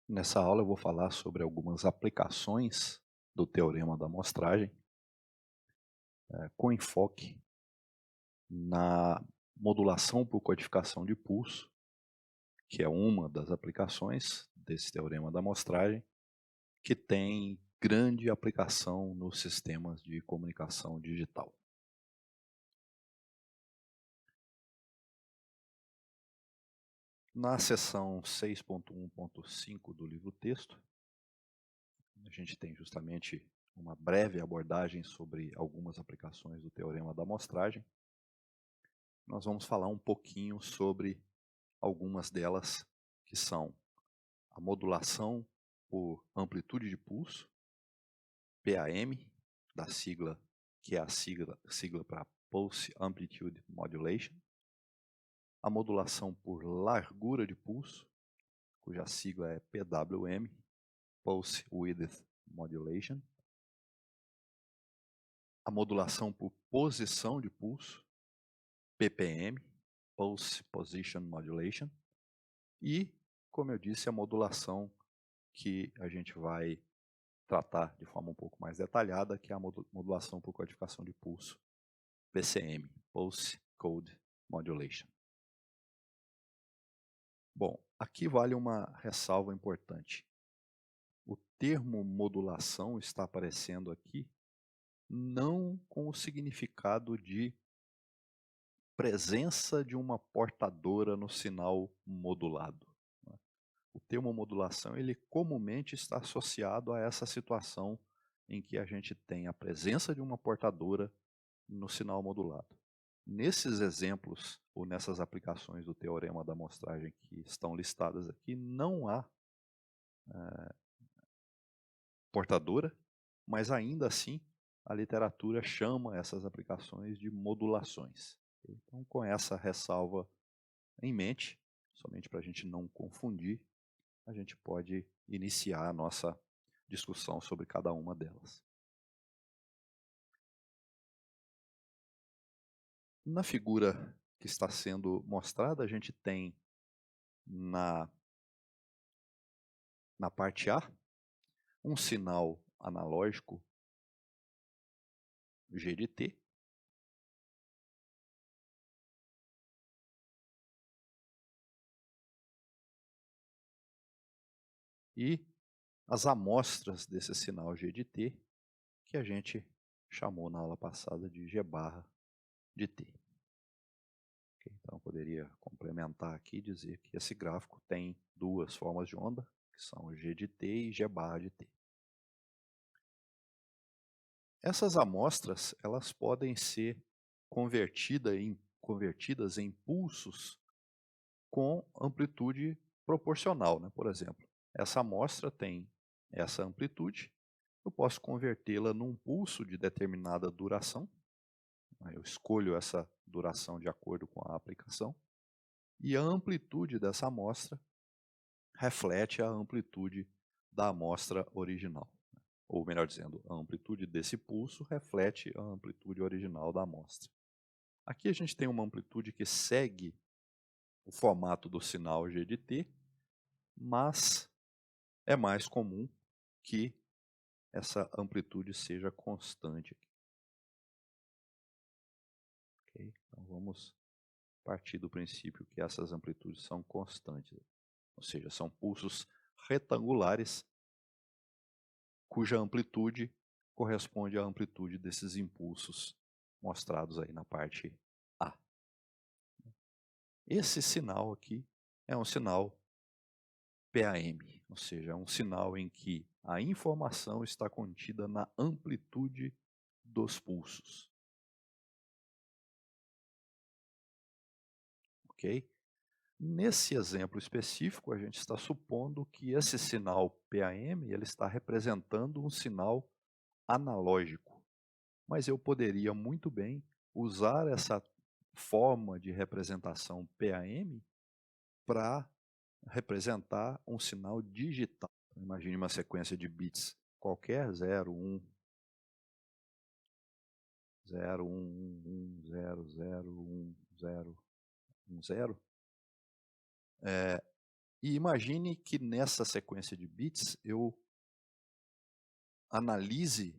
Nessa aula eu vou falar sobre algumas aplicações do teorema da amostragem, com enfoque na modulação por codificação de pulso, que é uma das aplicações desse teorema da amostragem, que tem grande aplicação nos sistemas de comunicação digital. Na seção 6.1.5 do livro-texto, a gente tem justamente uma breve abordagem sobre algumas aplicações do teorema da amostragem. Nós vamos falar um pouquinho sobre algumas delas, que são a modulação por amplitude de pulso, PAM, da sigla, que é a sigla para Pulse Amplitude Modulation, a modulação por largura de pulso, cuja sigla é PWM, Pulse Width Modulation, a modulação por posição de pulso, PPM, Pulse Position Modulation, e, como eu disse, a modulação que a gente vai tratar de forma um pouco mais detalhada, que é a modulação por codificação de pulso, PCM, Pulse Code Modulation. Bom, aqui vale uma ressalva importante. O termo modulação está aparecendo aqui não com o significado de presença de uma portadora no sinal modulado. O termo modulação, ele comumente está associado a essa situação em que a gente tem a presença de uma portadora no sinal modulado. Nesses exemplos, ou nessas aplicações do teorema da amostragem que estão listadas aqui, não há portadora, mas ainda assim a literatura chama essas aplicações de modulações. Então, com essa ressalva em mente, somente para a gente não confundir, a gente pode iniciar a nossa discussão sobre cada uma delas. Na figura que está sendo mostrada, a gente tem na parte A um sinal analógico G de T, e as amostras desse sinal G de T, que a gente chamou na aula passada de G barra de T. Então, eu poderia complementar aqui e dizer que esse gráfico tem duas formas de onda, que são G de T e G barra de T. Essas amostras, elas podem ser convertidas em pulsos com amplitude proporcional, né? Por exemplo, essa amostra tem essa amplitude, eu posso convertê-la num pulso de determinada duração, eu escolho essa duração de acordo com a aplicação, e a amplitude dessa amostra reflete a amplitude da amostra original. Ou melhor dizendo, a amplitude desse pulso reflete a amplitude original da amostra. Aqui a gente tem uma amplitude que segue o formato do sinal G de T, mas é mais comum que essa amplitude seja constante. Okay? Então vamos partir do princípio que essas amplitudes são constantes, ou seja, são pulsos retangulares cuja amplitude corresponde à amplitude desses impulsos mostrados aí na parte A. Esse sinal aqui é um sinal PAM, ou seja, é um sinal em que a informação está contida na amplitude dos pulsos. Ok? Nesse exemplo específico, a gente está supondo que esse sinal PAM ele está representando um sinal analógico. Mas eu poderia muito bem usar essa forma de representação PAM para representar um sinal digital. Imagine uma sequência de bits qualquer, 0, 1, 0, 1, 1, 0, 0, 1, 0, 1, 0. E imagine que nessa sequência de bits eu analise,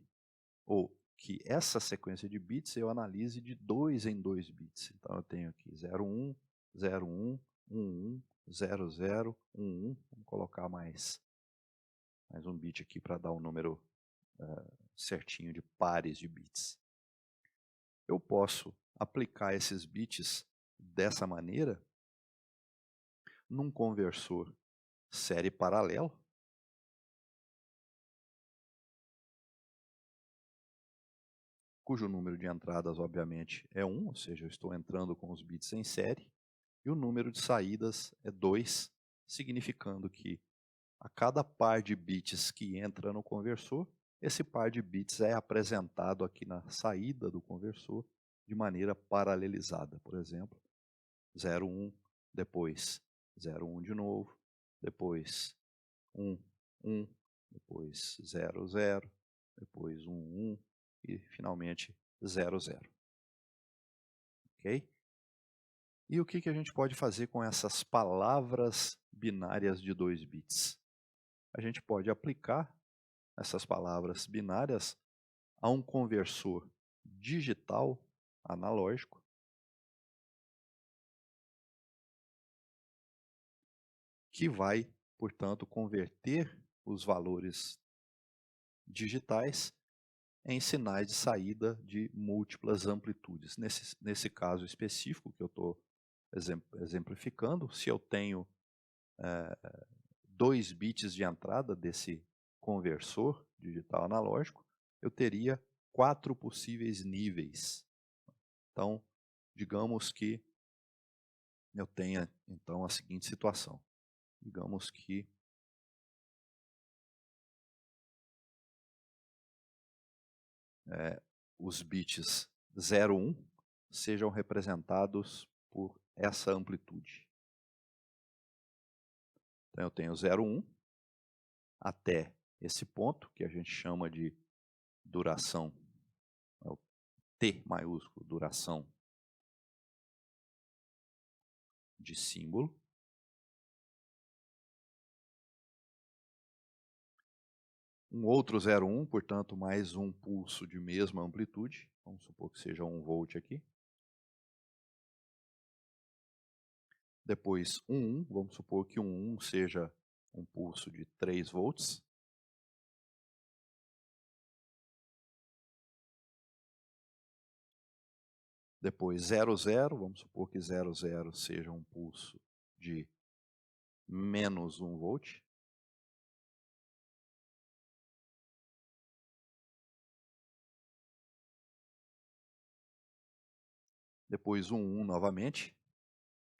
ou que essa sequência de bits eu analise de 2 em 2 bits. Então eu tenho aqui 01, 01, 11, 00, 11. Vamos colocar mais um bit aqui para dar um número certinho de pares de bits. Eu posso aplicar esses bits dessa maneira num conversor série paralelo, cujo número de entradas, obviamente, é 1, ou seja, eu estou entrando com os bits em série, e o número de saídas é 2, significando que a cada par de bits que entra no conversor, esse par de bits é apresentado aqui na saída do conversor de maneira paralelizada. Por exemplo, 01, depois 01 de novo, depois 1, 1, depois 00, depois 1, 1 e finalmente 00. Ok? E o que a gente pode fazer com essas palavras binárias de 2 bits? A gente pode aplicar essas palavras binárias a um conversor digital analógico que vai, portanto, converter os valores digitais em sinais de saída de múltiplas amplitudes. Nesse caso específico que eu estou exemplificando, se eu tenho 2 bits de entrada desse conversor digital analógico, eu teria 4 possíveis níveis. Então, digamos que eu tenha então a seguinte situação. Digamos que os bits 01 sejam representados por essa amplitude. Então eu tenho 01 até esse ponto, que a gente chama de duração, é o T maiúsculo, duração de símbolo. Um outro 01, portanto, mais um pulso de mesma amplitude. Vamos supor que seja 1 volt aqui. Depois 1, vamos supor que 1 seja um pulso de 3 volts. Depois 00, vamos supor que 00 seja um pulso de menos 1 volt. Depois 1 novamente.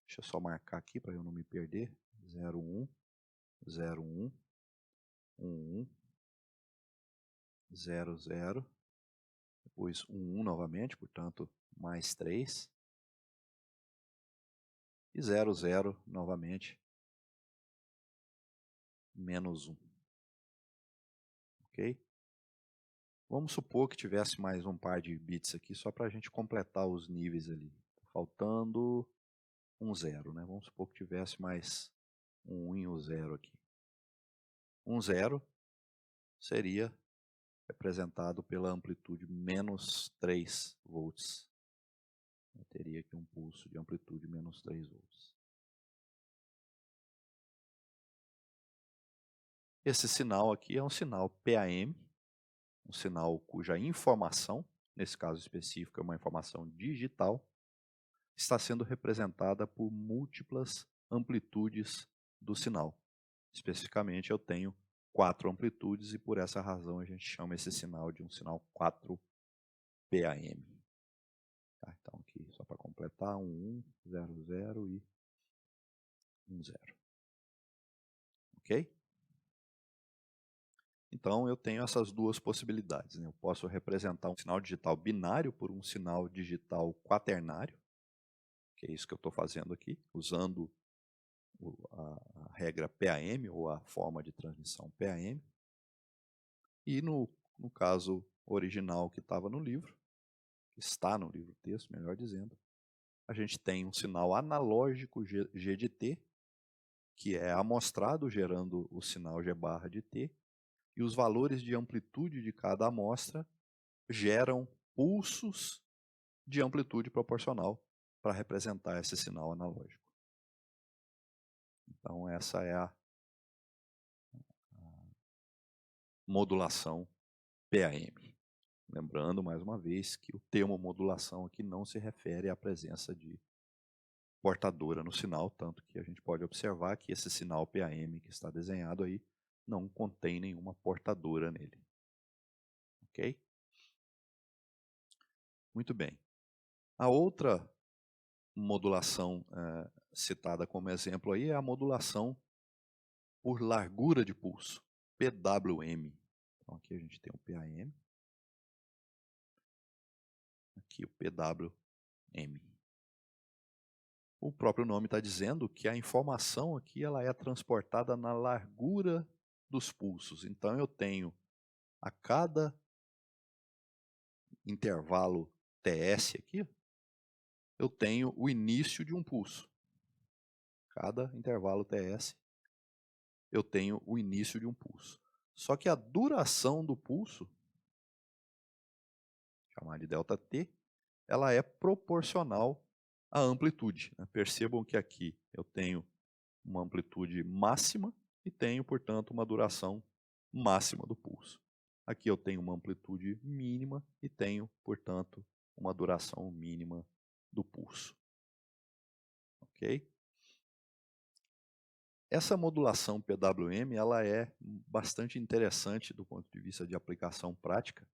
Deixa eu só marcar aqui para eu não me perder. 01, 01, 11, 00. Depois 11 novamente, portanto, mais 3. E 00 novamente, menos 1. Ok? Vamos supor que tivesse mais um par de bits aqui, só para a gente completar os níveis ali. Faltando um 0, né? Vamos supor que tivesse mais um 1 e um 0 aqui. Um 0 seria representado pela amplitude menos 3 volts. Eu teria aqui um pulso de amplitude menos 3 volts. Esse sinal aqui é um sinal PAM, um sinal cuja informação, nesse caso específico é uma informação digital, está sendo representada por múltiplas amplitudes do sinal. Especificamente eu tenho 4 amplitudes e por essa razão a gente chama esse sinal de um sinal 4 PAM. Tá, então aqui só para completar, 1, 0, 0 e 1, 0. Ok? Então eu tenho essas duas possibilidades, né? Eu posso representar um sinal digital binário por um sinal digital quaternário, que é isso que eu estou fazendo aqui, usando a regra PAM, ou a forma de transmissão PAM. E no caso original que estava no livro, que está no livro texto, melhor dizendo, a gente tem um sinal analógico G de T, que é amostrado gerando o sinal G barra de T, e os valores de amplitude de cada amostra geram pulsos de amplitude proporcional para representar esse sinal analógico. Então essa é a modulação PAM. Lembrando, mais uma vez, que o termo modulação aqui não se refere à presença de portadora no sinal, tanto que a gente pode observar que esse sinal PAM que está desenhado aí não contém nenhuma portadora nele. Ok? Muito bem. A outra modulação citada como exemplo aí é a modulação por largura de pulso, PWM. Então aqui a gente tem o PAM, aqui o PWM. O próprio nome está dizendo que a informação aqui ela é transportada na largura dos pulsos. Então eu tenho a cada intervalo TS aqui, eu tenho o início de um pulso. Cada intervalo TS, eu tenho o início de um pulso. Só que a duração do pulso, chamada de ΔT, ela é proporcional à amplitude. Percebam que aqui eu tenho uma amplitude máxima e tenho, portanto, uma duração máxima do pulso. Aqui eu tenho uma amplitude mínima e tenho, portanto, uma duração mínima do pulso. Ok? Essa modulação PWM ela é bastante interessante do ponto de vista de aplicação prática,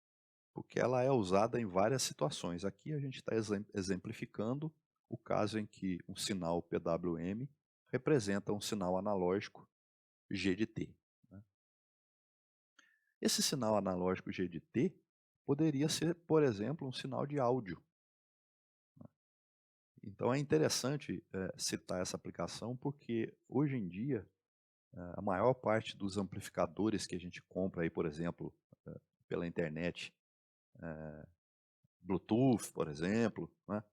porque ela é usada em várias situações. Aqui a gente está exemplificando o caso em que um sinal PWM representa um sinal analógico G de T. Esse sinal analógico G de T poderia ser, por exemplo, um sinal de áudio. Então é interessante citar essa aplicação porque hoje em dia a maior parte dos amplificadores que a gente compra aí, por exemplo, pela internet, Bluetooth, por exemplo, né?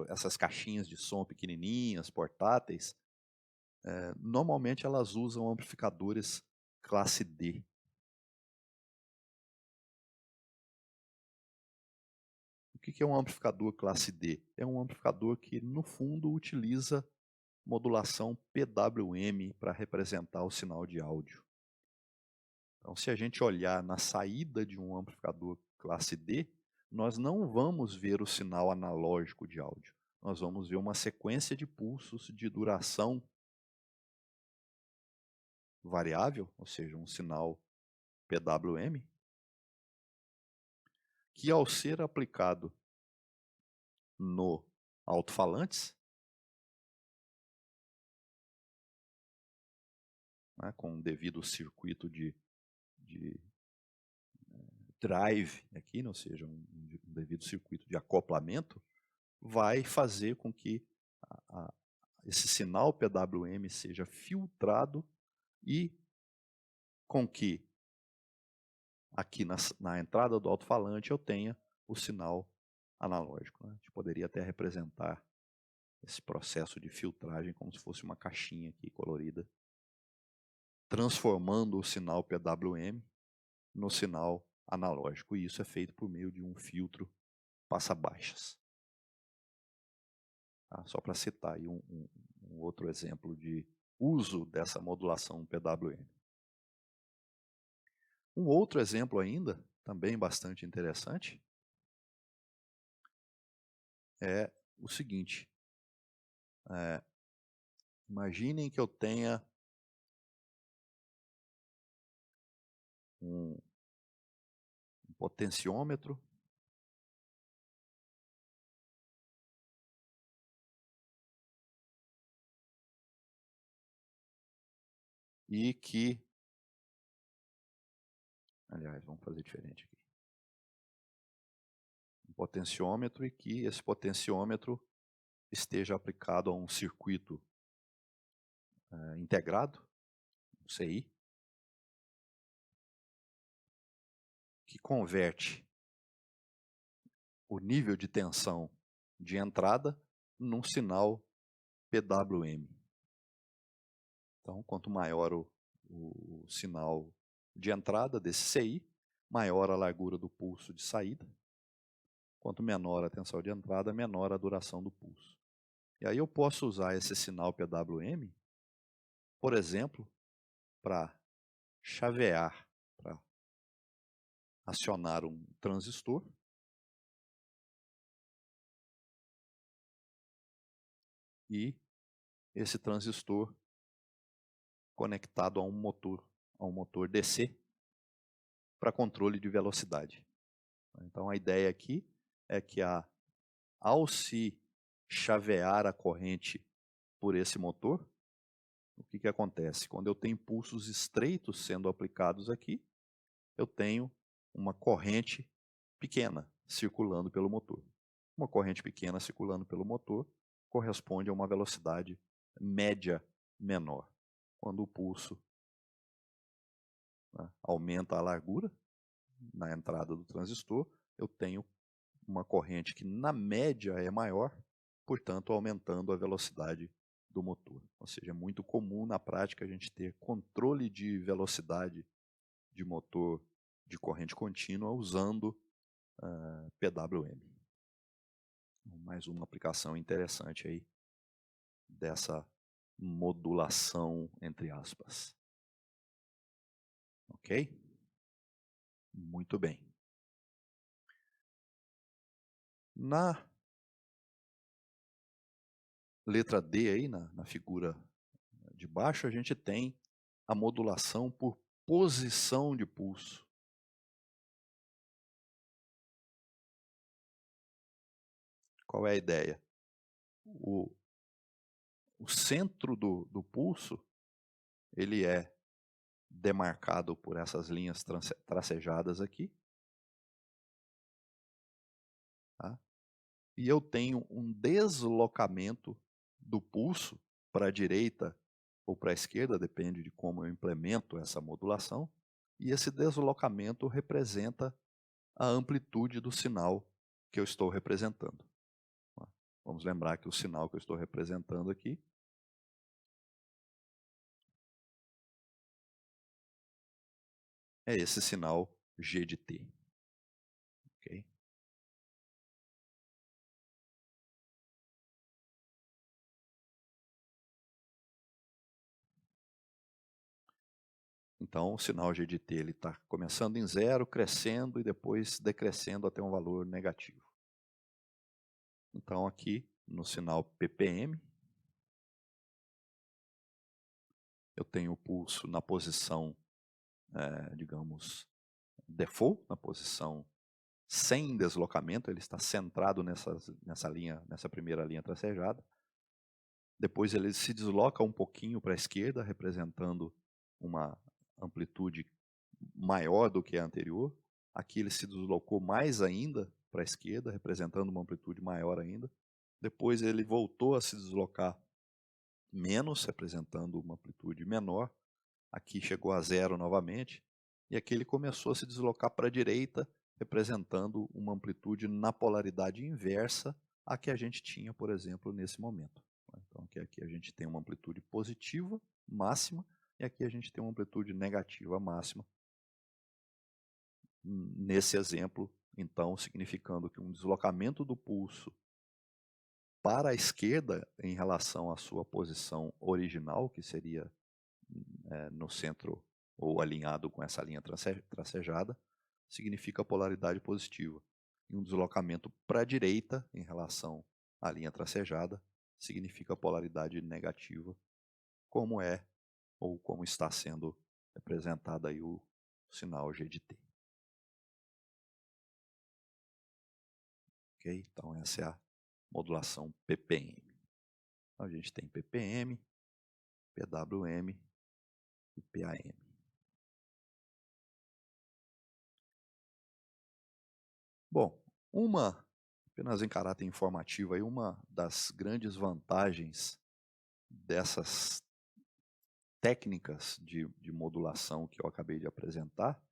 Essas caixinhas de som pequenininhas, portáteis, normalmente elas usam amplificadores classe D. O que é um amplificador classe D? É um amplificador que, no fundo, utiliza modulação PWM para representar o sinal de áudio. Então, se a gente olhar na saída de um amplificador classe D, nós não vamos ver o sinal analógico de áudio. Nós vamos ver uma sequência de pulsos de duração variável, ou seja, um sinal PWM, que ao ser aplicado no alto-falantes, né, com o devido circuito de drive aqui, ou seja, um devido circuito de acoplamento, vai fazer com que esse sinal PWM seja filtrado e com que aqui na entrada do alto-falante eu tenha o sinal analógico. Né? A gente poderia até representar esse processo de filtragem como se fosse uma caixinha aqui colorida, transformando o sinal PWM no sinal analógico. E isso é feito por meio de um filtro passa-baixas. Tá? Só para citar aí um outro exemplo de uso dessa modulação PWM. Um outro exemplo ainda, também bastante interessante, é o seguinte. Imaginem que eu tenha um potenciômetro e que, aliás, vamos fazer diferente aqui. Um potenciômetro e que esse potenciômetro esteja aplicado a um circuito integrado, um CI, que converte o nível de tensão de entrada num sinal PWM. Então, quanto maior o sinal de entrada desse CI, maior a largura do pulso de saída. Quanto menor a tensão de entrada, menor a duração do pulso. E aí eu posso usar esse sinal PWM, por exemplo, para chavear, para acionar um transistor. E esse transistor conectado a um motor DC, para controle de velocidade. Então a ideia aqui é que ao se chavear a corrente por esse motor, o que acontece? Quando eu tenho impulsos estreitos sendo aplicados aqui, eu tenho uma corrente pequena circulando pelo motor. Uma corrente pequena circulando pelo motor corresponde a uma velocidade média menor. Quando o pulso, né, aumenta a largura na entrada do transistor, eu tenho uma corrente que na média é maior, portanto aumentando a velocidade do motor. Ou seja, é muito comum na prática a gente ter controle de velocidade de motor de corrente contínua usando PWM. Mais uma aplicação interessante aí dessa modulação entre aspas. Ok? Muito bem. Na letra D aí, na figura de baixo, a gente tem a modulação por posição de pulso. Qual é a ideia? O centro do pulso, ele é demarcado por essas linhas tracejadas aqui. Tá? E eu tenho um deslocamento do pulso para a direita ou para a esquerda, depende de como eu implemento essa modulação. E esse deslocamento representa a amplitude do sinal que eu estou representando. Vamos lembrar que o sinal que eu estou representando aqui é esse sinal G de T. Okay? Então, o sinal G de T está começando em 0, crescendo e depois decrescendo até um valor negativo. Então, aqui no sinal ppm, eu tenho o pulso na posição, digamos, default, na posição sem deslocamento, ele está centrado nessa linha, nessa primeira linha tracejada. Depois ele se desloca um pouquinho para a esquerda, representando uma amplitude maior do que a anterior. Aqui ele se deslocou mais ainda para a esquerda, representando uma amplitude maior ainda. Depois ele voltou a se deslocar menos, representando uma amplitude menor. Aqui chegou a 0 novamente. E aqui ele começou a se deslocar para a direita, representando uma amplitude na polaridade inversa à que a gente tinha, por exemplo, nesse momento. Então aqui a gente tem uma amplitude positiva máxima e aqui a gente tem uma amplitude negativa máxima. Nesse exemplo, então, significando que um deslocamento do pulso para a esquerda em relação à sua posição original, que seria no centro ou alinhado com essa linha tracejada, significa polaridade positiva. E um deslocamento para a direita em relação à linha tracejada significa polaridade negativa, como é ou como está sendo representado aí o sinal G de T. Ok? Então essa é a modulação ppm. Então, a gente tem ppm, PWM e PAM. Bom, apenas em caráter informativo, aí, uma das grandes vantagens dessas técnicas de modulação que eu acabei de apresentar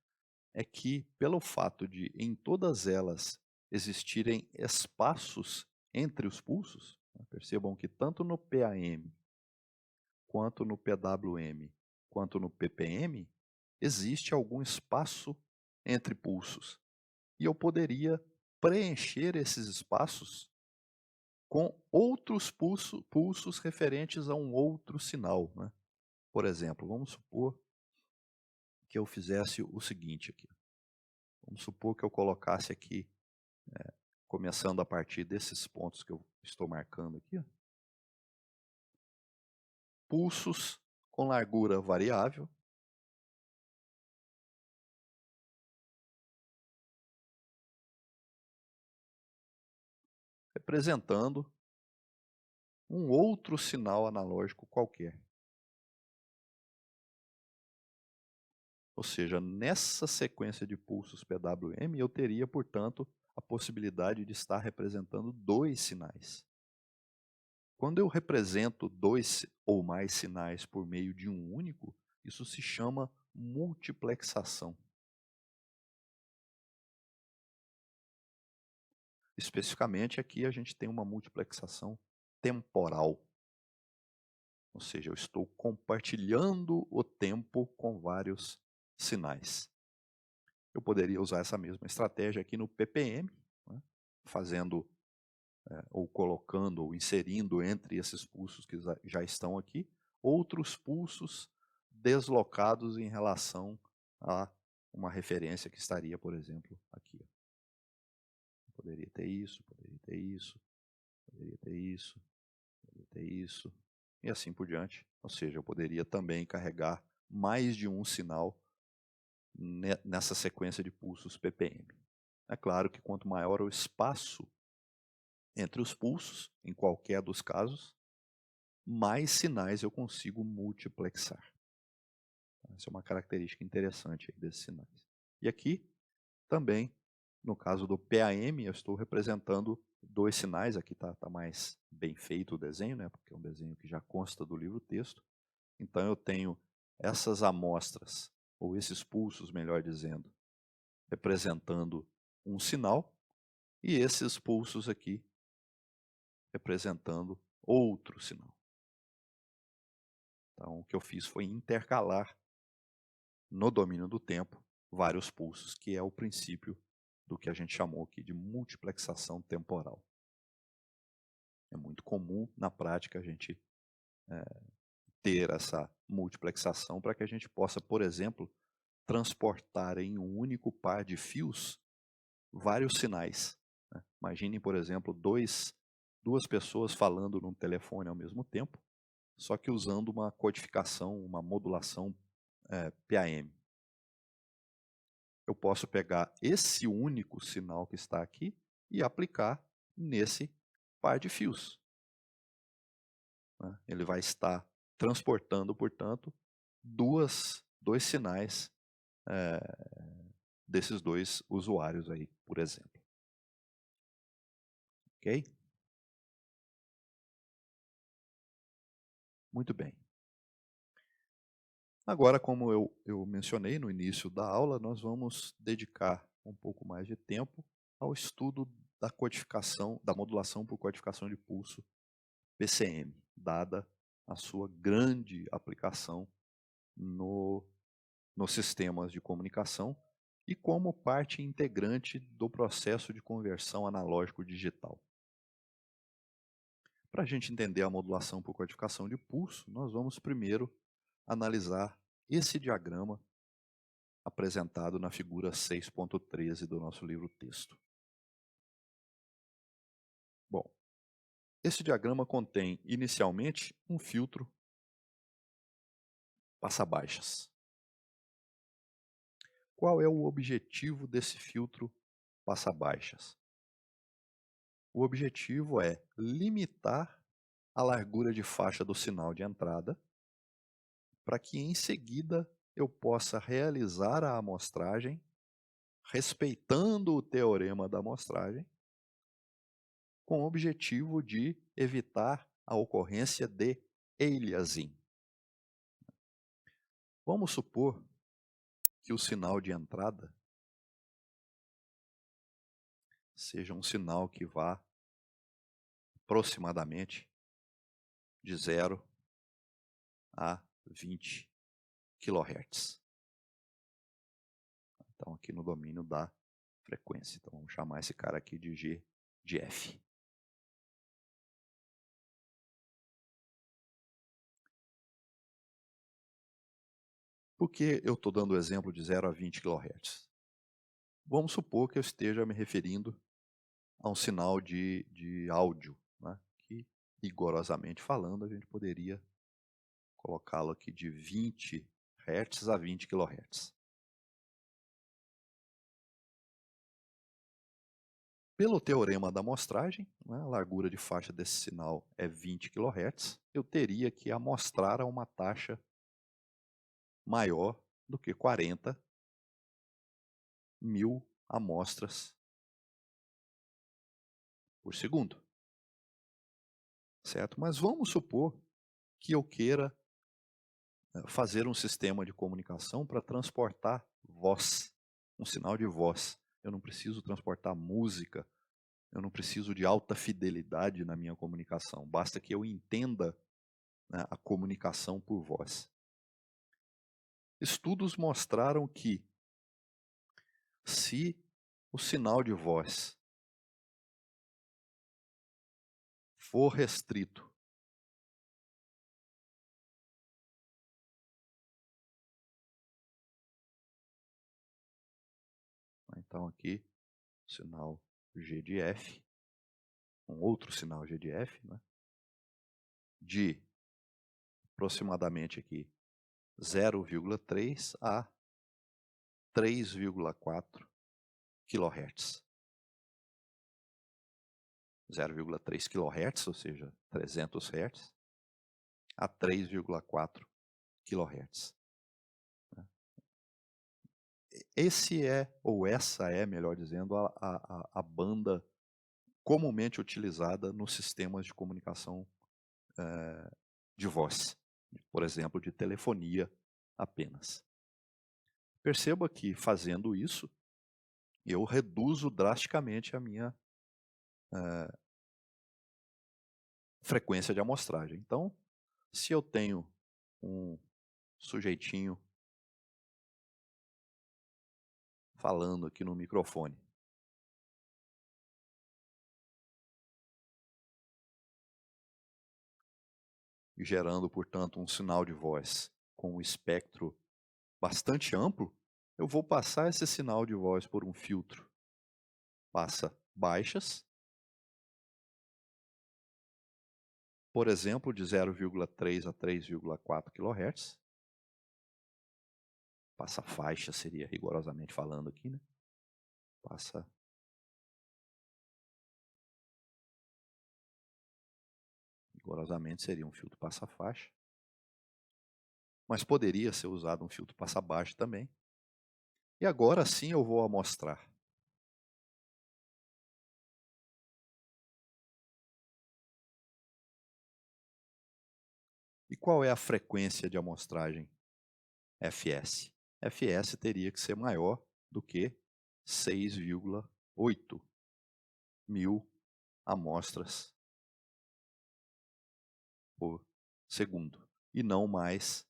é que, pelo fato de em todas elas existirem espaços entre os pulsos, percebam que tanto no PAM quanto no PWM, quanto no ppm, existe algum espaço entre pulsos. E eu poderia preencher esses espaços com outros pulsos referentes a um outro sinal, né? Por exemplo, vamos supor que eu fizesse o seguinte aqui. Vamos supor que eu colocasse aqui, começando a partir desses pontos que eu estou marcando aqui, ó, pulsos com largura variável, representando um outro sinal analógico qualquer. Ou seja, nessa sequência de pulsos PWM, eu teria, portanto, a possibilidade de estar representando dois sinais. Quando eu represento dois ou mais sinais por meio de um único, isso se chama multiplexação. Especificamente aqui a gente tem uma multiplexação temporal. Ou seja, eu estou compartilhando o tempo com vários sinais. Eu poderia usar essa mesma estratégia aqui no ppm, né, fazendo ou colocando ou inserindo entre esses pulsos que já estão aqui, outros pulsos deslocados em relação a uma referência que estaria, por exemplo, aqui. Poderia ter isso, poderia ter isso, poderia ter isso, poderia ter isso, e assim por diante. Ou seja, eu poderia também carregar mais de um sinal nessa sequência de pulsos ppm. É claro que quanto maior o espaço entre os pulsos, em qualquer dos casos, mais sinais eu consigo multiplexar. Essa é uma característica interessante desses sinais. E aqui, também, no caso do PAM, eu estou representando dois sinais. Aqui está mais bem feito o desenho, né, porque é um desenho que já consta do livro-texto. Então eu tenho essas amostras, ou esses pulsos, melhor dizendo, representando um sinal, e esses pulsos aqui representando outro sinal. Então, o que eu fiz foi intercalar, no domínio do tempo, vários pulsos, que é o princípio do que a gente chamou aqui de multiplexação temporal. É muito comum, na prática, a gente ter essa multiplexação para que a gente possa, por exemplo, transportar em um único par de fios vários sinais, né? Imaginem, por exemplo, duas pessoas falando num telefone ao mesmo tempo, só que usando uma codificação, uma modulação PAM. Eu posso pegar esse único sinal que está aqui e aplicar nesse par de fios, né? Ele vai estar transportando, portanto, dois sinais desses dois usuários aí, por exemplo. Ok? Muito bem. Agora, como eu mencionei no início da aula, nós vamos dedicar um pouco mais de tempo ao estudo da codificação, da modulação por codificação de pulso PCM, dada a sua grande aplicação nos sistemas de comunicação e como parte integrante do processo de conversão analógico digital. Para a gente entender a modulação por codificação de pulso, nós vamos primeiro analisar esse diagrama apresentado na figura 6.13 do nosso livro-texto. Bom, esse diagrama contém inicialmente um filtro passa-baixas. Qual é o objetivo desse filtro passa-baixas? O objetivo é limitar a largura de faixa do sinal de entrada, para que em seguida eu possa realizar a amostragem, respeitando o teorema da amostragem, com o objetivo de evitar a ocorrência de aliasing. Vamos supor que o sinal de entrada seja um sinal que vá aproximadamente de 0 a 20 kHz. Então, aqui no domínio da frequência. Então, vamos chamar esse cara aqui de G de F. Por que eu estou dando o exemplo de 0 a 20 kHz? Vamos supor que eu esteja me referindo a um sinal de áudio, né? Que, rigorosamente falando, a gente poderia colocá-lo aqui de 20 Hz a 20 kHz. Pelo teorema da amostragem, né, a largura de faixa desse sinal é 20 kHz, eu teria que amostrar a uma taxa maior do que 40.000 amostras por segundo, certo? Mas vamos supor que eu queira fazer um sistema de comunicação para transportar voz, um sinal de voz. Eu não preciso transportar música, eu não preciso de alta fidelidade na minha comunicação, basta que eu entenda, né, a comunicação por voz. Estudos mostraram que, se o sinal de voz for restrito então aqui, sinal G de F, um outro sinal G de F, né, de aproximadamente aqui 0,3 a 3,4 kHz. 0,3 kHz, ou seja, 300 Hz, a 3,4 kHz. Esse é, ou essa é, melhor dizendo, a banda comumente utilizada nos sistemas de comunicação de voz, por exemplo, de telefonia apenas. Perceba que, fazendo isso, eu reduzo drasticamente a minha frequência de amostragem. Então, se eu tenho um sujeitinho falando aqui no microfone, e gerando, portanto, um sinal de voz com um espectro bastante amplo, eu vou passar esse sinal de voz por um filtro. Passa baixas, por exemplo, de 0,3 a 3,4 kHz. Passa faixa, seria rigorosamente falando aqui, né? Passa rigorosamente seria um filtro passa-faixa. Mas poderia ser usado um filtro passa-baixo também. E agora sim eu vou amostrar. E qual é a frequência de amostragem fs? Fs teria que ser maior do que 6,8 mil amostras por segundo. E não mais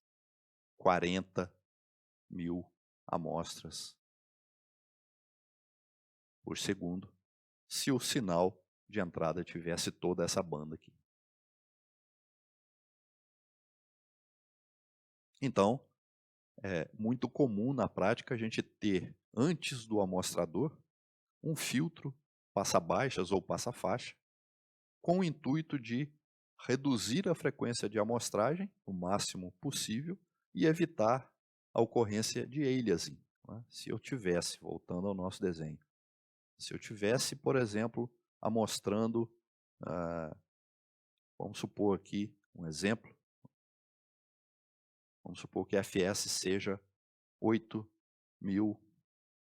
40.000 amostras por segundo, se o sinal de entrada tivesse toda essa banda aqui. Então, é muito comum na prática a gente ter, antes do amostrador, um filtro passa-baixas ou passa-faixa, com o intuito de reduzir a frequência de amostragem o máximo possível e evitar a ocorrência de aliasing, né? Se eu tivesse, voltando ao nosso desenho, se eu tivesse, por exemplo, amostrando, vamos supor aqui um exemplo, vamos supor que a fs seja 8.000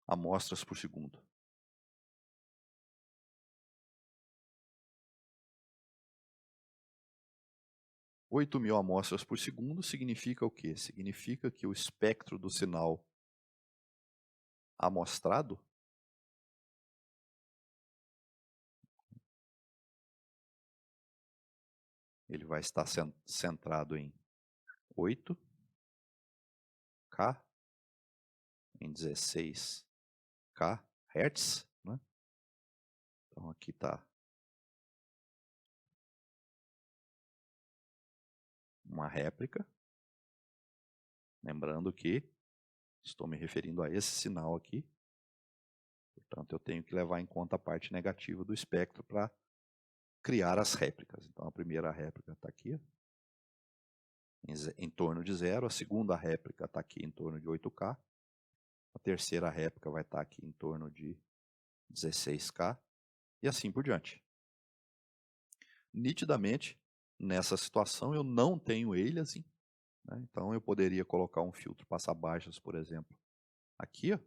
amostras por segundo. 8.000 amostras por segundo significa o quê? Significa que o espectro do sinal amostrado ele vai estar centrado em 8K em 16K Hz, né? Então aqui está uma réplica. Lembrando que estou me referindo a esse sinal aqui. Portanto, eu tenho que levar em conta a parte negativa do espectro para criar as réplicas. Então, a primeira réplica está aqui, em torno de 0. A segunda réplica está aqui em torno de 8K. A terceira réplica vai estar aqui em torno de 16K. E assim por diante. Nitidamente, nessa situação, eu não tenho aliasing, né? Então, eu poderia colocar um filtro passa-baixas, por exemplo, aqui, ó,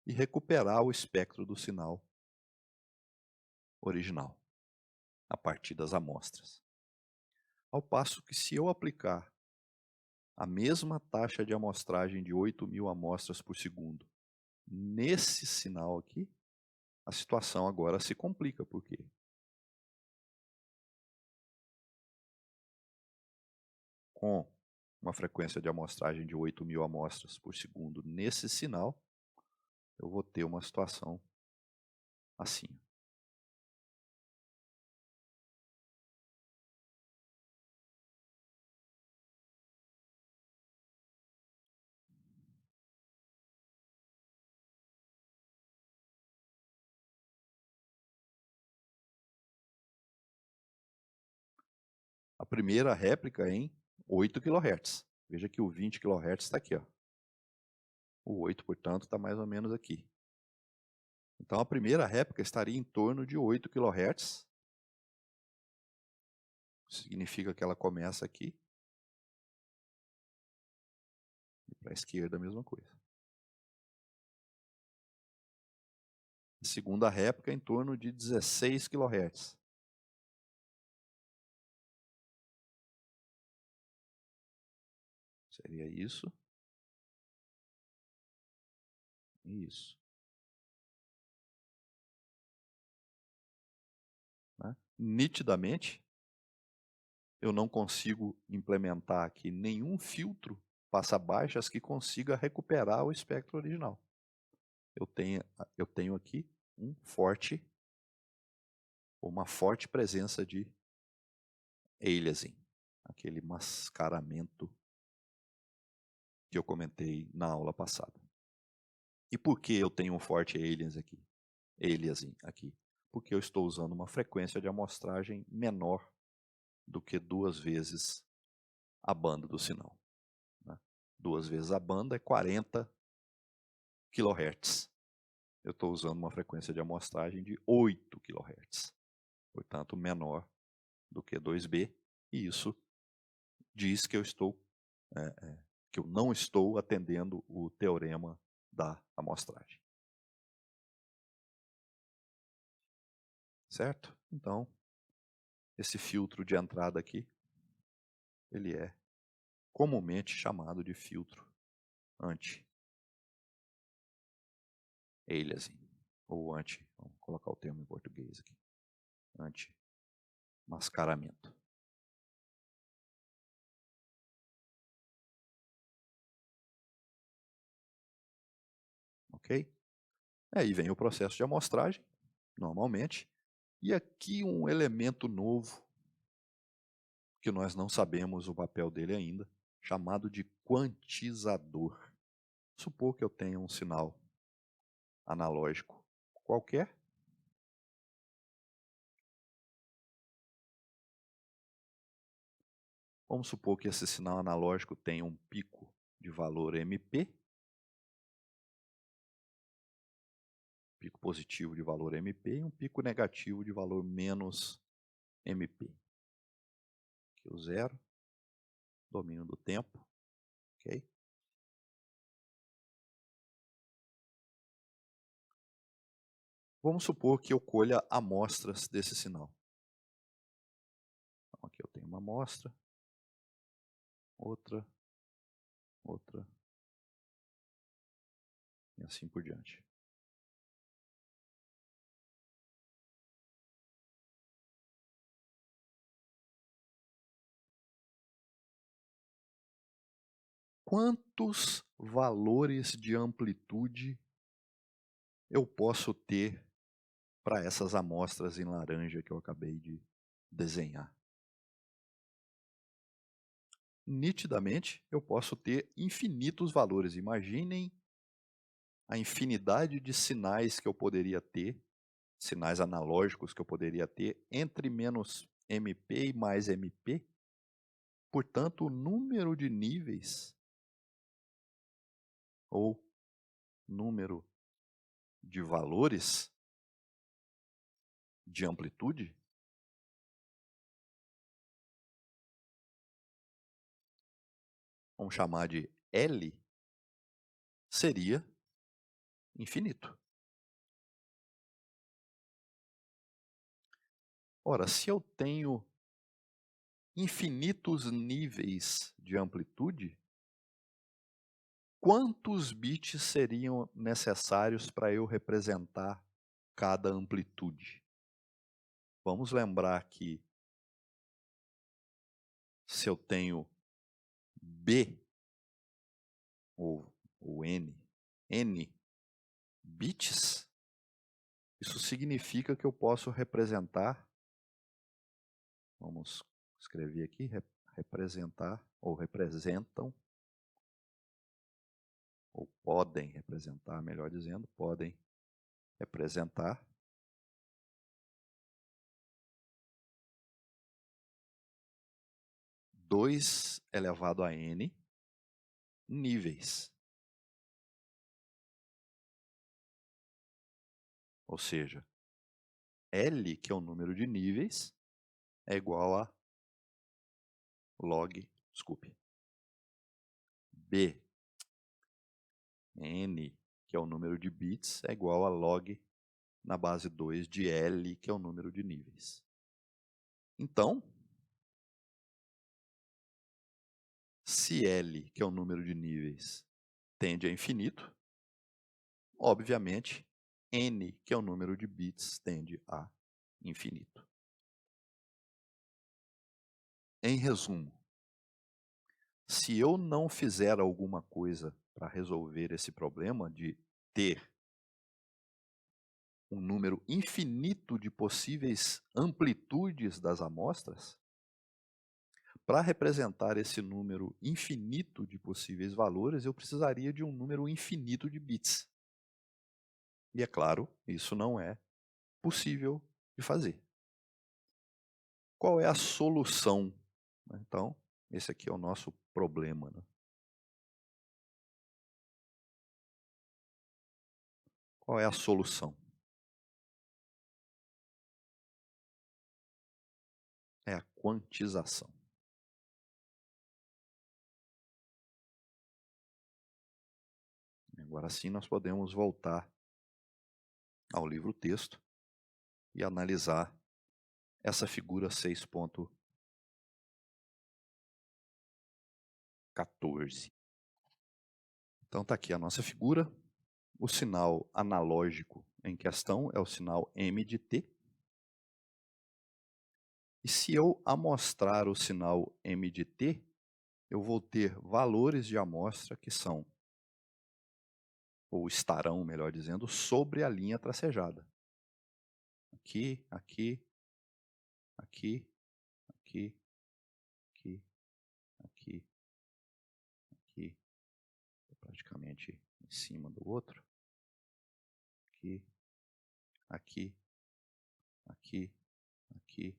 e recuperar o espectro do sinal original, a partir das amostras. Ao passo que, se eu aplicar a mesma taxa de amostragem de 8.000 amostras por segundo nesse sinal aqui, a situação agora se complica. Por quê? Com uma frequência de amostragem de 8.000 amostras por segundo nesse sinal, eu vou ter uma situação assim. A primeira réplica em 8 kHz. Veja que o 20 kHz está aqui, ó. O 8, portanto, está mais ou menos aqui. Então, a primeira réplica estaria em torno de 8 kHz. Significa que ela começa aqui. E para a esquerda, a mesma coisa. A segunda réplica em torno de 16 kHz. Seria isso. E isso. Né? Nitidamente, eu não consigo implementar aqui nenhum filtro passa-baixas que consiga recuperar o espectro original. Eu tenho aqui uma forte presença de aliasing, aquele mascaramento que eu comentei na aula passada. E por que eu tenho um forte aliasing aqui? Porque eu estou usando uma frequência de amostragem menor do que 2 vezes a banda do sinal. 2 vezes a banda é 40 kHz. Eu estou usando uma frequência de amostragem de 8 kHz. Portanto, menor do que 2B. E isso diz que eu não estou atendendo o teorema da amostragem. Certo? Então, esse filtro de entrada aqui, ele é comumente chamado de filtro anti-aliasing, ou vamos colocar o termo em português aqui, anti-mascaramento. Ok? Aí vem o processo de amostragem, normalmente, e aqui um elemento novo, que nós não sabemos o papel dele ainda, chamado de quantizador. Supor que eu tenha um sinal analógico qualquer. Vamos supor que esse sinal analógico tenha um pico de valor MP, pico positivo de valor MP e um pico negativo de valor menos MP. Aqui o 0, domínio do tempo, ok? Vamos supor que eu colha amostras desse sinal. Então, aqui eu tenho uma amostra, outra, e assim por diante. quantos valores de amplitude eu posso ter para essas amostras em laranja que eu acabei de desenhar? Nitidamente, eu posso ter infinitos valores. Imaginem a infinidade de sinais que eu poderia ter, sinais analógicos que eu poderia ter entre menos MP e mais MP. Portanto, o número de níveis ou número de valores de amplitude vamos chamar de L, seria infinito. Ora, se eu tenho infinitos níveis de amplitude, quantos bits seriam necessários para eu representar cada amplitude? Vamos lembrar que se eu tenho B ou N bits, isso significa que eu posso representar, vamos escrever aqui, representar, ou representam, ou podem representar, melhor dizendo, podem representar 2 elevado a n níveis. Ou seja, L, que é o número de níveis, é igual a B, N, que é o número de bits, é igual a log na base 2 de L, que é o número de níveis. Então, se L, que é o número de níveis, tende a infinito, obviamente, N, que é o número de bits, tende a infinito. Em resumo, se eu não fizer alguma coisa para resolver esse problema de ter um número infinito de possíveis amplitudes das amostras, para representar esse número infinito de possíveis valores, eu precisaria de um número infinito de bits. E é claro, isso não é possível de fazer. Qual é a solução? Então, esse aqui é o nosso problema, né? Qual é a solução? É a quantização. Agora sim nós podemos voltar ao livro-texto e analisar essa figura 6.14. Então está aqui a nossa figura. O sinal analógico em questão é o sinal M de T. E se eu amostrar o sinal M de T, eu vou ter valores de amostra que são, ou estarão, melhor dizendo, sobre a linha tracejada. Aqui, aqui, aqui, aqui, aqui, aqui, aqui, praticamente em cima do outro. Aqui, aqui, aqui, aqui,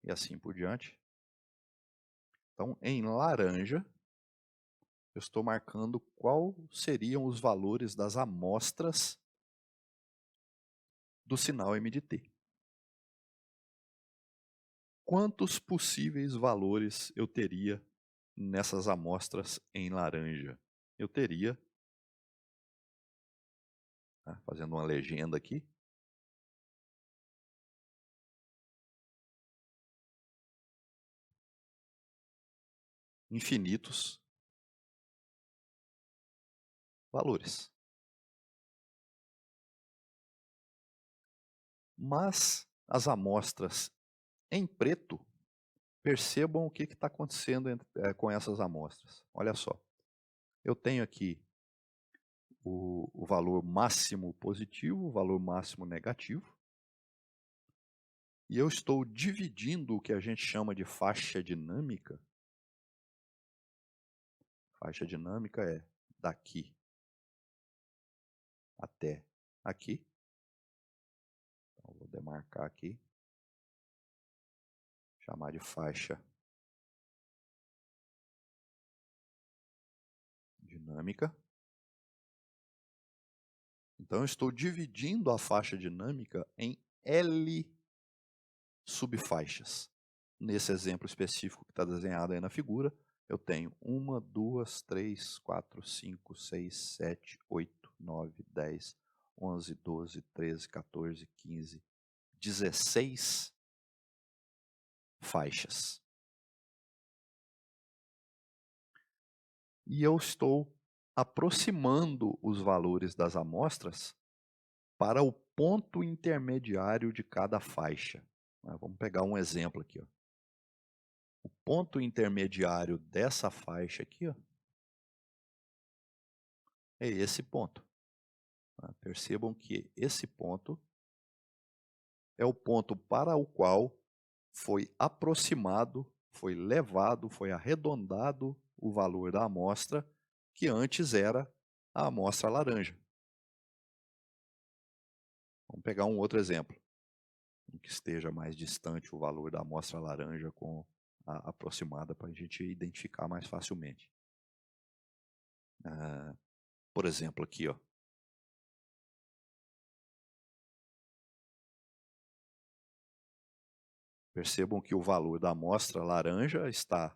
e assim por diante. Então, em laranja, eu estou marcando qual seriam os valores das amostras do sinal M de T. Quantos possíveis valores eu teria nessas amostras em laranja? Eu teria, fazendo uma legenda aqui, infinitos valores. Mas as amostras em preto, percebam o que está acontecendo com essas amostras. Olha só. eu tenho aqui o valor máximo positivo, o valor máximo negativo, e eu estou dividindo o que a gente chama de faixa dinâmica. Faixa dinâmica é daqui até aqui. Então, vou demarcar aqui, chamar de faixa dinâmica. Então, eu estou dividindo a faixa dinâmica em L subfaixas. Nesse exemplo específico que está desenhado aí na figura, eu tenho 1, 2, 3, 4, 5, 6, 7, 8, 9, 10, 11, 12, 13, 14, 15, 16 faixas. E eu estou aproximando os valores das amostras para o ponto intermediário de cada faixa. Vamos pegar um exemplo aqui. Ó. O ponto intermediário dessa faixa aqui, ó, é esse ponto. Percebam que esse ponto é o ponto para o qual foi aproximado, foi levado, foi arredondado o valor da amostra, que antes era a amostra laranja. Vamos pegar um outro exemplo, em que esteja mais distante o valor da amostra laranja com a aproximada, para a gente identificar mais facilmente. Por exemplo, aqui, ó. Percebam que o valor da amostra laranja está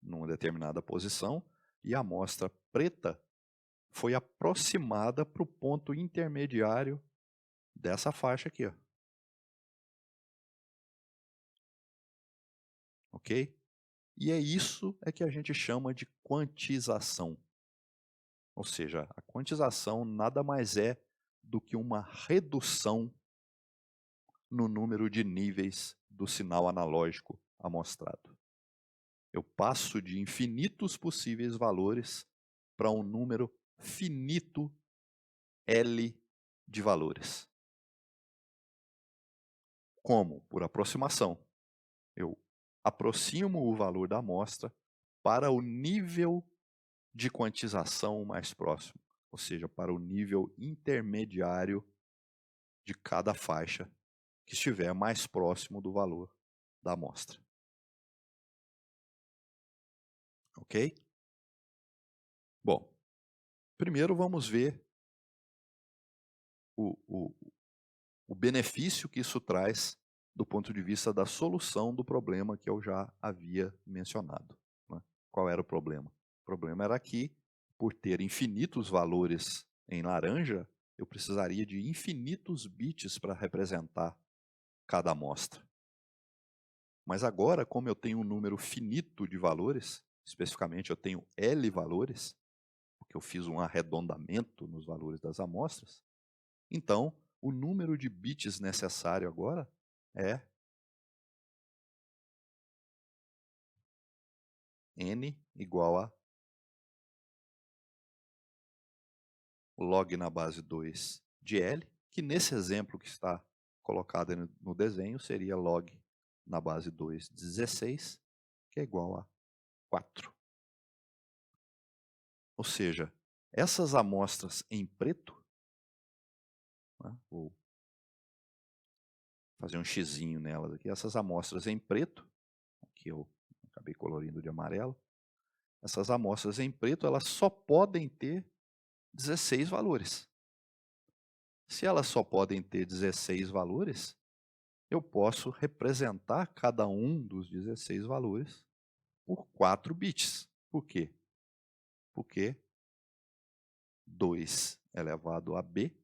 numa determinada posição e a amostra preta foi aproximada para o ponto intermediário dessa faixa aqui. Ó. Ok? E é isso que a gente chama de quantização. Ou seja, a quantização nada mais é do que uma redução no número de níveis do sinal analógico amostrado. Eu passo de infinitos possíveis valores para um número finito L de valores. Como? Por aproximação. Eu aproximo o valor da amostra para o nível de quantização mais próximo, ou seja, para o nível intermediário de cada faixa que estiver mais próximo do valor da amostra. Ok? Bom, primeiro vamos ver o benefício que isso traz do ponto de vista da solução do problema que eu já havia mencionado. Né? Qual era o problema? O problema era que, por ter infinitos valores em laranja, eu precisaria de infinitos bits para representar cada amostra. Mas agora, como eu tenho um número finito de valores, especificamente eu tenho L valores, porque eu fiz um arredondamento nos valores das amostras, então o número de bits necessário agora é N igual a log na base 2 de L, que nesse exemplo que está colocado no desenho seria log na base 2 de 16, que é igual a 4. Ou seja, essas amostras em preto, né, vou fazer um xizinho nelas aqui, essas amostras em preto, aqui eu acabei colorindo de amarelo, essas amostras em preto, elas só podem ter 16 valores. Se elas só podem ter 16 valores, eu posso representar cada um dos 16 valores por 4 bits. Por quê? Porque 2 elevado a b,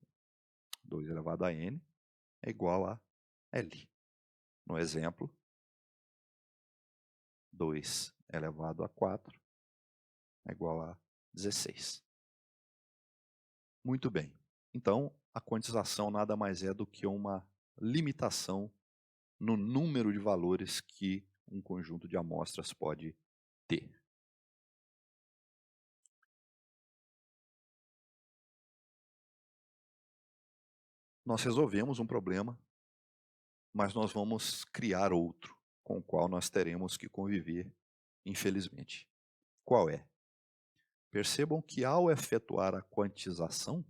2 elevado a n, é igual a L. No exemplo, 2 elevado a 4 é igual a 16. Muito bem. Então, a quantização nada mais é do que uma limitação no número de valores que um conjunto de amostras pode ter. nós resolvemos um problema, mas nós vamos criar outro, com o qual nós teremos que conviver, infelizmente. Qual é? Percebam que ao efetuar a quantização,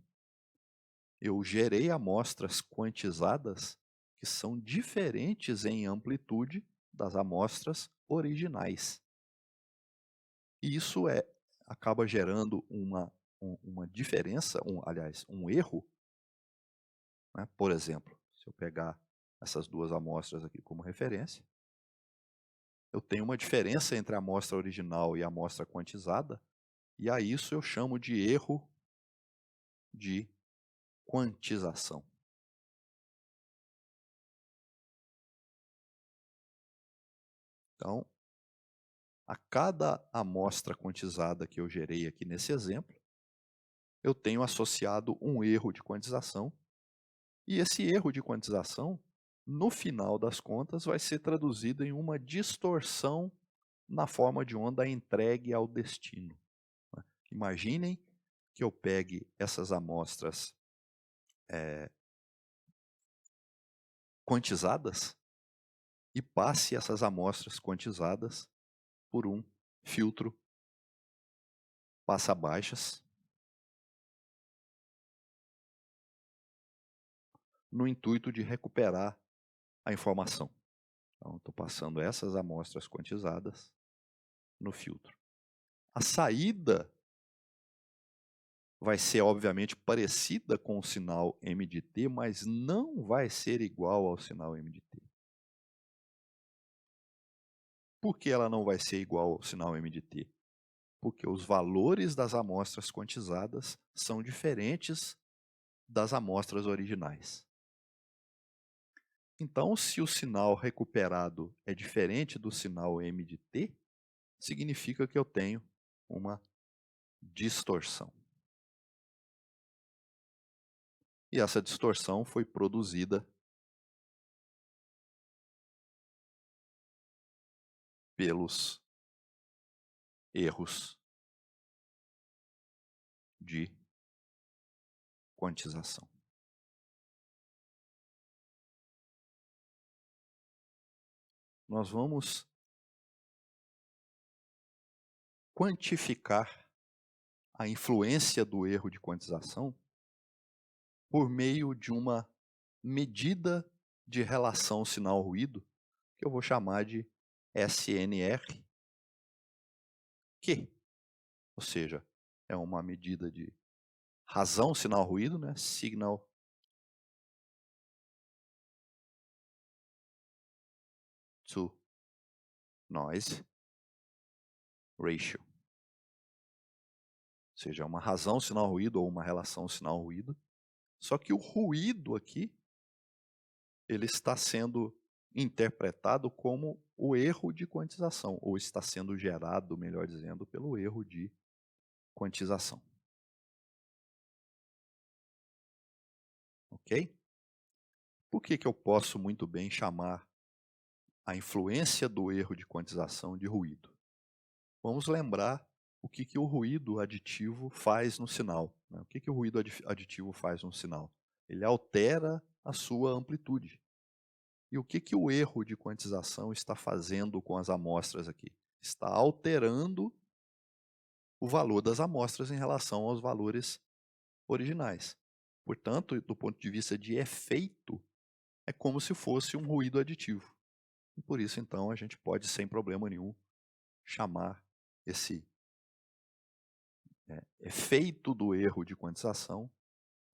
eu gerei amostras quantizadas que são diferentes em amplitude das amostras originais. E isso acaba gerando uma diferença, aliás, um erro, né? Por exemplo, se eu pegar essas duas amostras aqui como referência, eu tenho uma diferença entre a amostra original e a amostra quantizada, e a isso eu chamo de erro de quantização. Então, a cada amostra quantizada que eu gerei aqui nesse exemplo, eu tenho associado um erro de quantização, e esse erro de quantização, no final das contas, vai ser traduzido em uma distorção na forma de onda entregue ao destino, né? Imaginem que eu pegue essas amostras quantizadas e passe essas amostras quantizadas por um filtro passa-baixas, no intuito de recuperar a informação. Então, estou passando essas amostras quantizadas no filtro. A saída vai ser, obviamente, parecida com o sinal M de T, mas não vai ser igual ao sinal M de T. Por que ela não vai ser igual ao sinal M de T? Porque os valores das amostras quantizadas são diferentes das amostras originais. Então, se o sinal recuperado é diferente do sinal M de T, significa que eu tenho uma distorção. E essa distorção foi produzida pelos erros de quantização. Nós vamos quantificar a influência do erro de quantização por meio de uma medida de relação sinal-ruído, que eu vou chamar de SNR, que, ou seja, é uma medida de razão sinal-ruído, né? Signal to noise ratio. Ou seja, uma razão sinal-ruído ou uma relação sinal-ruído. Só que o ruído aqui, ele está sendo interpretado como o erro de quantização, ou está sendo gerado, melhor dizendo, pelo erro de quantização. Ok? Por que eu posso muito bem chamar a influência do erro de quantização de ruído? Vamos lembrar o que o ruído aditivo faz no sinal, né? O que o ruído aditivo faz no sinal? Ele altera a sua amplitude. E o que o erro de quantização está fazendo com as amostras aqui? Está alterando o valor das amostras em relação aos valores originais. Portanto, do ponto de vista de efeito, é como se fosse um ruído aditivo. E por isso, então, a gente pode, sem problema nenhum, chamar esse efeito do erro de quantização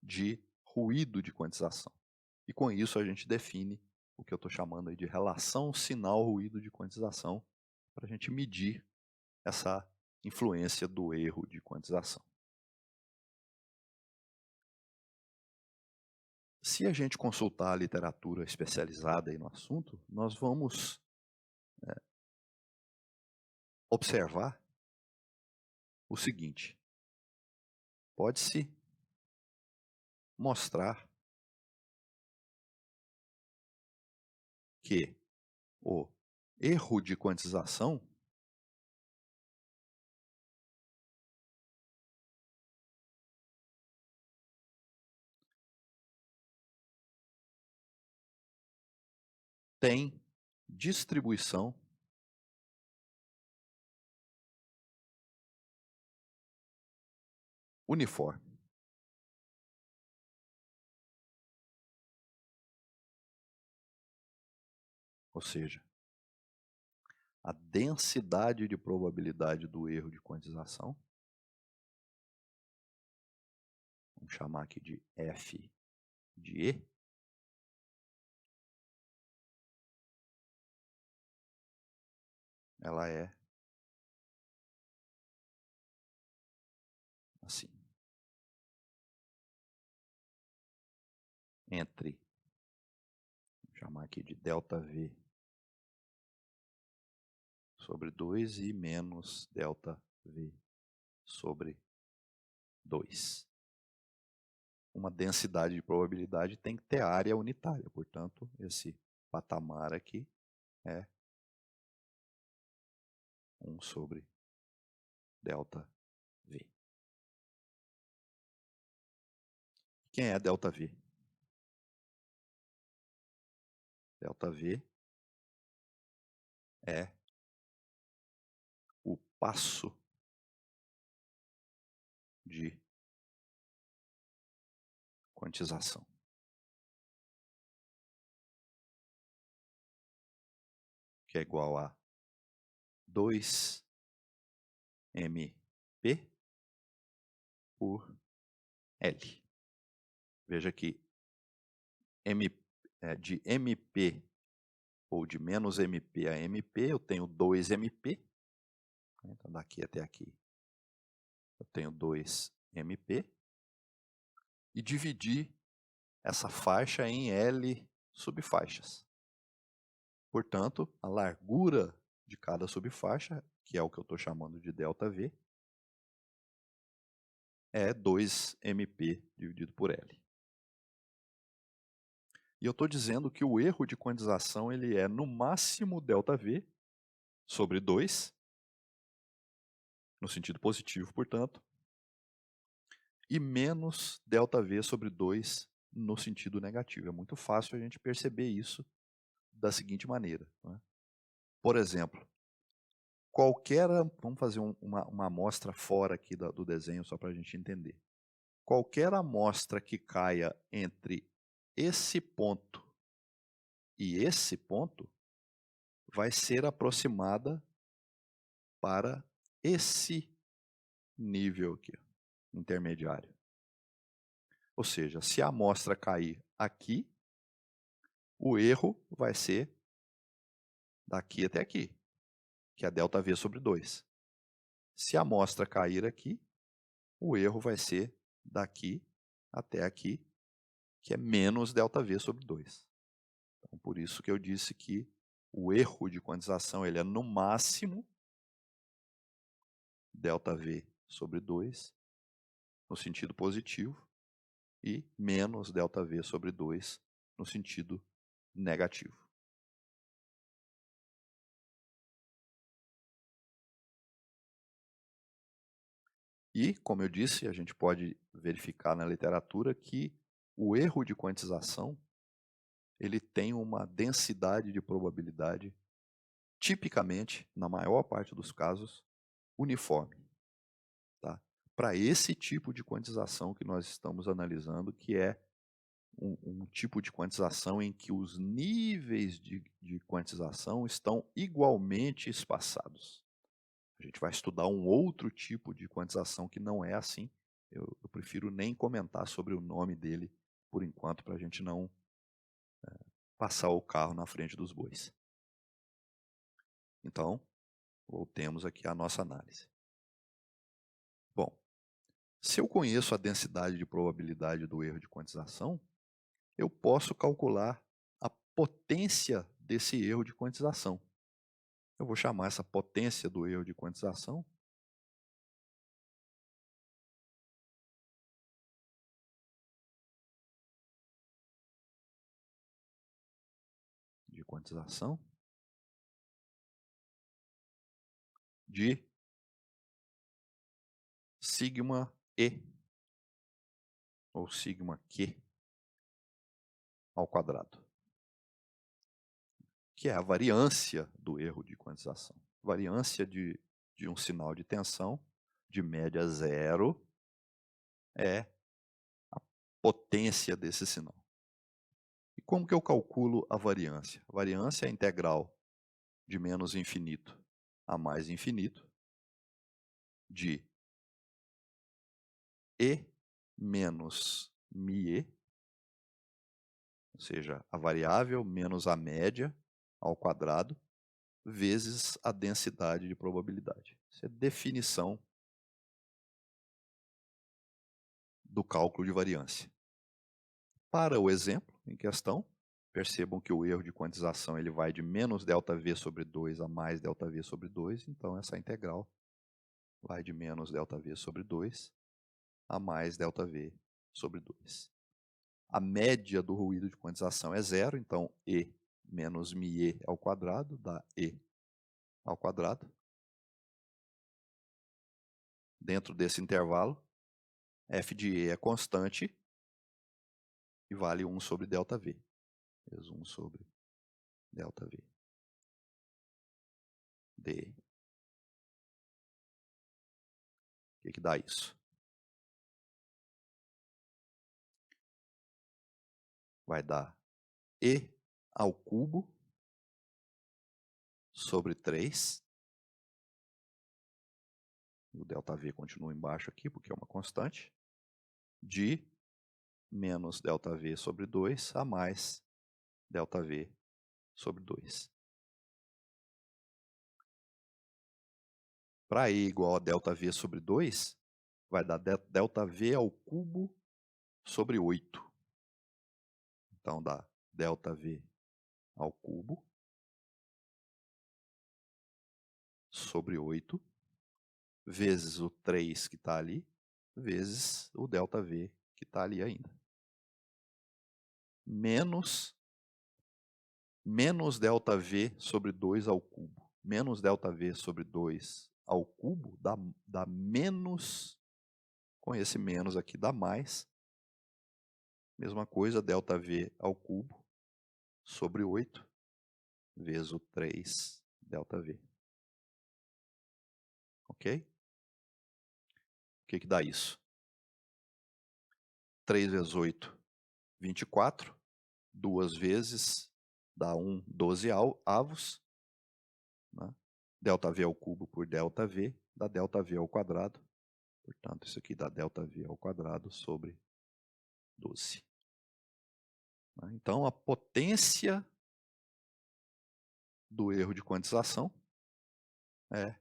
de ruído de quantização. E com isso a gente define o que eu estou chamando aí de relação sinal-ruído de quantização, para a gente medir essa influência do erro de quantização. Se a gente consultar a literatura especializada aí no assunto, nós vamos observar o seguinte: pode-se mostrar que o erro de quantização tem distribuição uniforme. Ou seja, a densidade de probabilidade do erro de quantização, vamos chamar aqui de F de E, ela é assim, entre, vamos chamar aqui de ΔV sobre 2 e menos ΔV sobre 2. Uma densidade de probabilidade tem que ter área unitária, portanto, esse patamar aqui é 1 sobre ΔV. Quem é ΔV? ΔV é o passo de quantização, que é igual a 2mp por L. Veja que de mp ou de menos mp a mp, eu tenho 2mp. Então, daqui até aqui, eu tenho 2mp. E dividir essa faixa em L subfaixas. Portanto, a largura de cada subfaixa, que é o que eu estou chamando de ΔV, é 2mp dividido por L. E eu estou dizendo que o erro de quantização ele é no máximo ΔV sobre 2, no sentido positivo, portanto, e menos ΔV sobre 2 no sentido negativo. É muito fácil a gente perceber isso da seguinte maneira. Né? Por exemplo, vamos fazer uma amostra fora aqui do desenho só para a gente entender. Qualquer amostra que caia entre esse ponto e esse ponto vai ser aproximada para esse nível aqui, intermediário. Ou seja, se a amostra cair aqui, o erro vai ser daqui até aqui, que é ΔV sobre 2. Se a amostra cair aqui, o erro vai ser daqui até aqui, que é menos ΔV sobre 2. Então, por isso que eu disse que o erro de quantização ele é no máximo ΔV sobre 2, no sentido positivo, e menos ΔV sobre 2, no sentido negativo. E, como eu disse, a gente pode verificar na literatura que o erro de quantização ele tem uma densidade de probabilidade, tipicamente, na maior parte dos casos, uniforme. Tá? Para esse tipo de quantização que nós estamos analisando, que é um tipo de quantização em que os níveis de quantização estão igualmente espaçados. A gente vai estudar um outro tipo de quantização que não é assim. Eu prefiro nem comentar sobre o nome dele por enquanto, para a gente não passar o carro na frente dos bois. Então, voltemos aqui à nossa análise. Bom, se eu conheço a densidade de probabilidade do erro de quantização, eu posso calcular a potência desse erro de quantização. Eu vou chamar essa potência do erro de quantização de sigma E, ou sigma Q ao quadrado. que é a variância do erro de quantização. Variância de um sinal de tensão de média zero é a potência desse sinal. E como que eu calculo a variância? A variância é a integral de menos infinito a mais infinito de E menos μe, ou seja, a variável menos a média ao quadrado, vezes a densidade de probabilidade. Isso é definição do cálculo de variância. Para o exemplo em questão, percebam que o erro de quantização ele vai de menos ΔV sobre 2 a mais ΔV sobre 2, então essa integral vai de menos ΔV sobre 2 a mais ΔV sobre 2. A média do ruído de quantização é zero, então E menos μe ao quadrado dá E ao quadrado. Dentro desse intervalo, f de E é constante e vale 1 sobre ΔV. Vezes 1 sobre ΔV. D. O que dá isso? Vai dar E ao cubo sobre 3. O ΔV continua embaixo aqui, porque é uma constante. De menos ΔV sobre 2 a mais ΔV sobre 2. Para E igual a ΔV sobre 2, vai dar ΔV ao cubo sobre 8. Então dá ΔV ao cubo sobre 8, vezes o 3 que está ali, vezes o ΔV que está ali ainda. Menos ΔV sobre 2 ao cubo. Menos ΔV sobre 2 ao cubo dá menos, com esse menos aqui dá mais. Mesma coisa, ΔV ao cubo sobre 8, vezes o 3 ΔV. Ok? O que dá isso? 3 vezes 8, 24. 2 vezes dá 12 avos. Né? ΔV ao cubo por ΔV dá ΔV ao quadrado. Portanto, isso aqui dá ΔV ao quadrado sobre 12. Então, a potência do erro de quantização é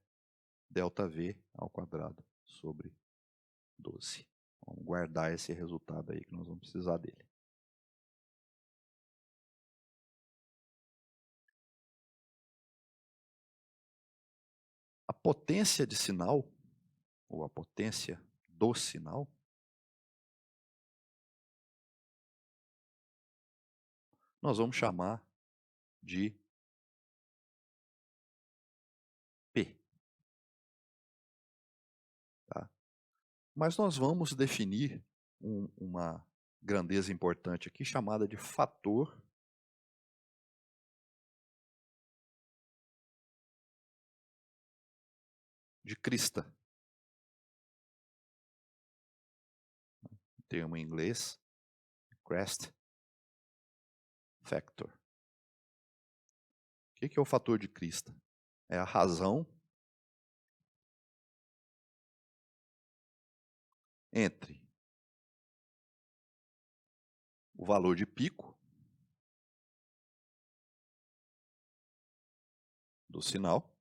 ΔV ao quadrado sobre 12. Vamos guardar esse resultado aí que nós vamos precisar dele. A potência de sinal, ou a potência do sinal, nós vamos chamar de P. Tá? Mas nós vamos definir uma grandeza importante aqui chamada de fator de crista. Termo em inglês, crest factor. O que é o fator de crista? É a razão entre o valor de pico do sinal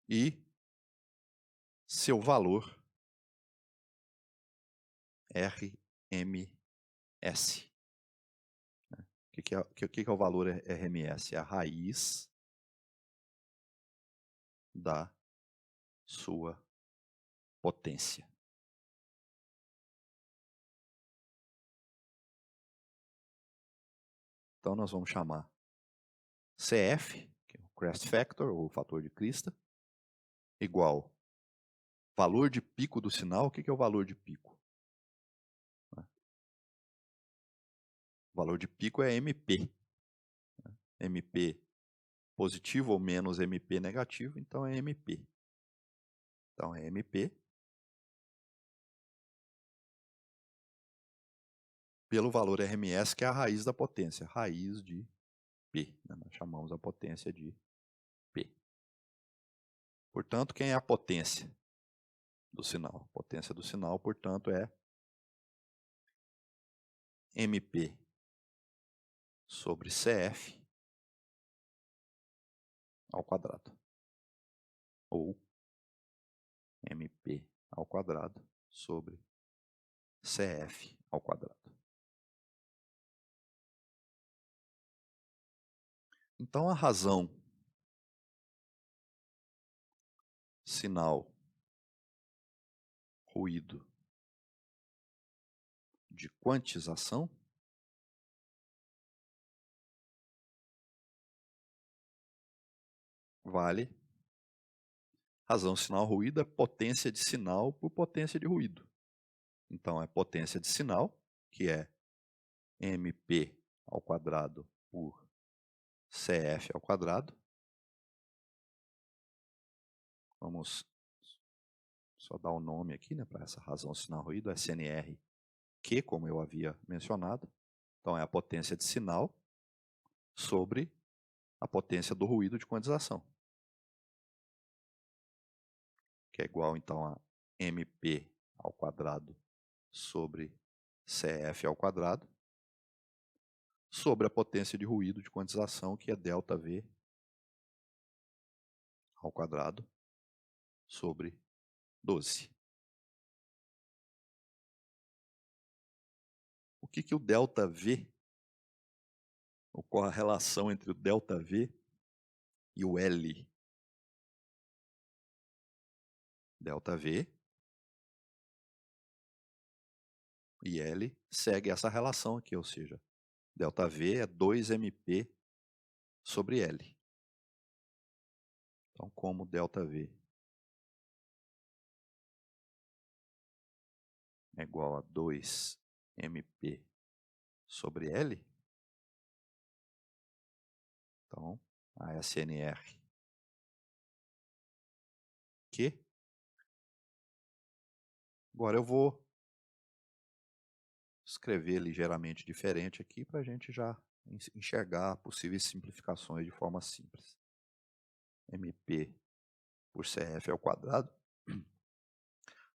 e seu valor RMS. O que é o valor RMS? É a raiz da sua potência. Então, nós vamos chamar CF, que é o crest factor, ou fator de crista, igual valor de pico do sinal. O que é o valor de pico? O valor de pico é MP. MP positivo ou menos MP negativo, então é MP. Então é MP pelo valor RMS, que é a raiz da potência, raiz de P. Né? Nós chamamos a potência de P. Portanto, quem é a potência do sinal? A potência do sinal, portanto, é MP sobre CF ao quadrado. Ou MP ao quadrado sobre CF ao quadrado. Então, a razão sinal ruído de quantização vale razão sinal ruído é potência de sinal por potência de ruído. Então, é potência de sinal, que é MP ao quadrado por CF ao quadrado. Vamos só dar o nome aqui, né, para essa razão sinal ruído, SNR, que, como eu havia mencionado, então é a potência de sinal sobre a potência do ruído de quantização, que é igual, então, a MP ao quadrado sobre CF ao quadrado, sobre a potência de ruído de quantização, que é ΔV ao quadrado sobre 12. O que o ΔV, ou qual a relação entre o ΔV e o L? ΔV e L segue essa relação aqui, ou seja, ΔV é 2MP sobre L. Então, como ΔV é igual a 2MP sobre L, então a SNR que agora eu vou escrever ligeiramente diferente aqui para a gente já enxergar possíveis simplificações de forma simples. MP por CF ao quadrado.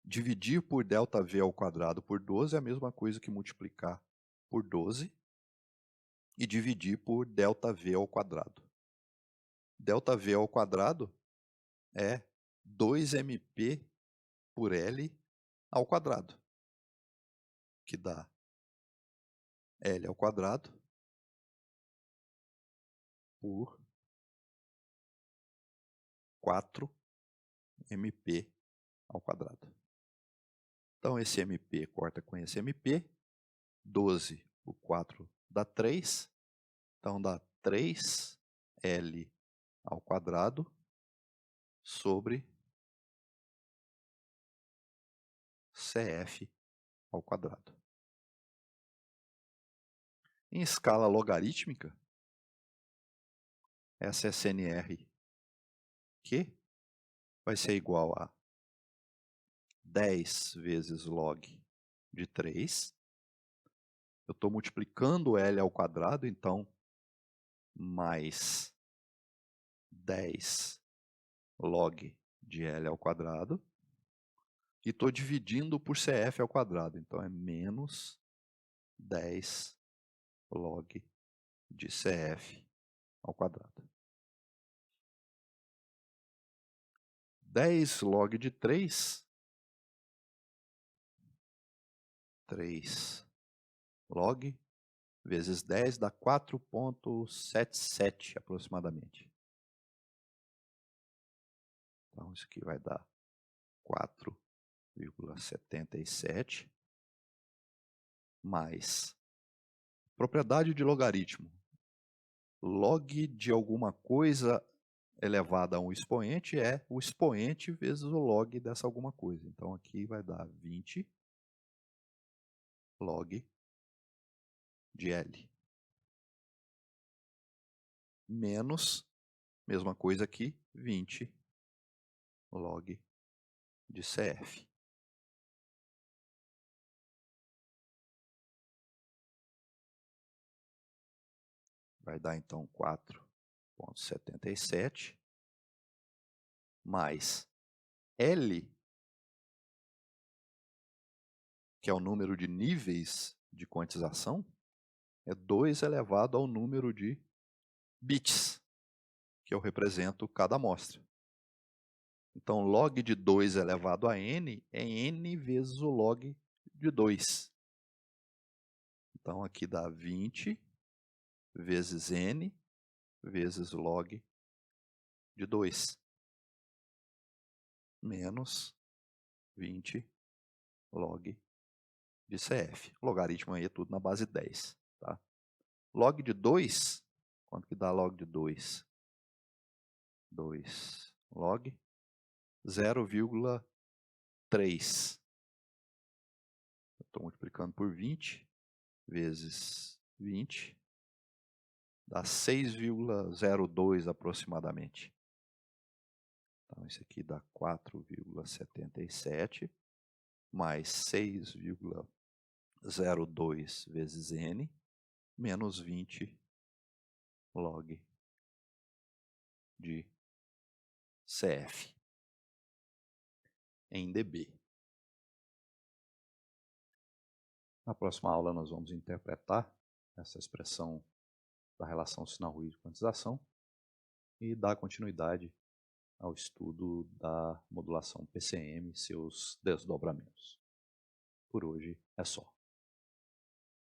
Dividir por ΔV ao quadrado por 12 é a mesma coisa que multiplicar por 12 e dividir por ΔV ao quadrado. ΔV ao quadrado é 2MP por L ao quadrado, que dá L ao quadrado por 4MP ao quadrado. Então, esse MP corta com esse MP, 12 por 4 dá 3, então dá 3L ao quadrado sobre CF ao quadrado. Em escala logarítmica, essa SNR que vai ser igual a 10 vezes log de 3. Eu estou multiplicando L ao quadrado, então, mais 10 log de L ao quadrado. E estou dividindo por CF ao quadrado, então é menos 10 log de CF ao quadrado. 10 log de 3 log vezes 10 dá 4,77 aproximadamente. Então, isso aqui vai dar 4,77 mais propriedade de logaritmo. Log de alguma coisa elevada a um expoente é o expoente vezes o log dessa alguma coisa. Então, aqui vai dar 20 log de L. menos, mesma coisa aqui, 20 log de CF. Vai dar então 4,77 mais L, que é o número de níveis de quantização, é 2 elevado ao número de bits, que eu represento cada amostra. Então, log de 2 elevado a n é n vezes o log de 2. Então, aqui dá 20 vezes n vezes log de 2, menos 20 log de CF. O logaritmo aí é tudo na base 10. Tá? Log de 2, quanto que dá log de 2? 2 log 0,3. Estou multiplicando por 20 vezes 20, dá 6,02 aproximadamente. Então, isso aqui dá 4,77 mais 6,02 vezes n, menos 20 log de CF em dB. Na próxima aula nós vamos interpretar essa expressão da relação sinal-ruído de quantização e dar continuidade ao estudo da modulação PCM e seus desdobramentos. Por hoje é só.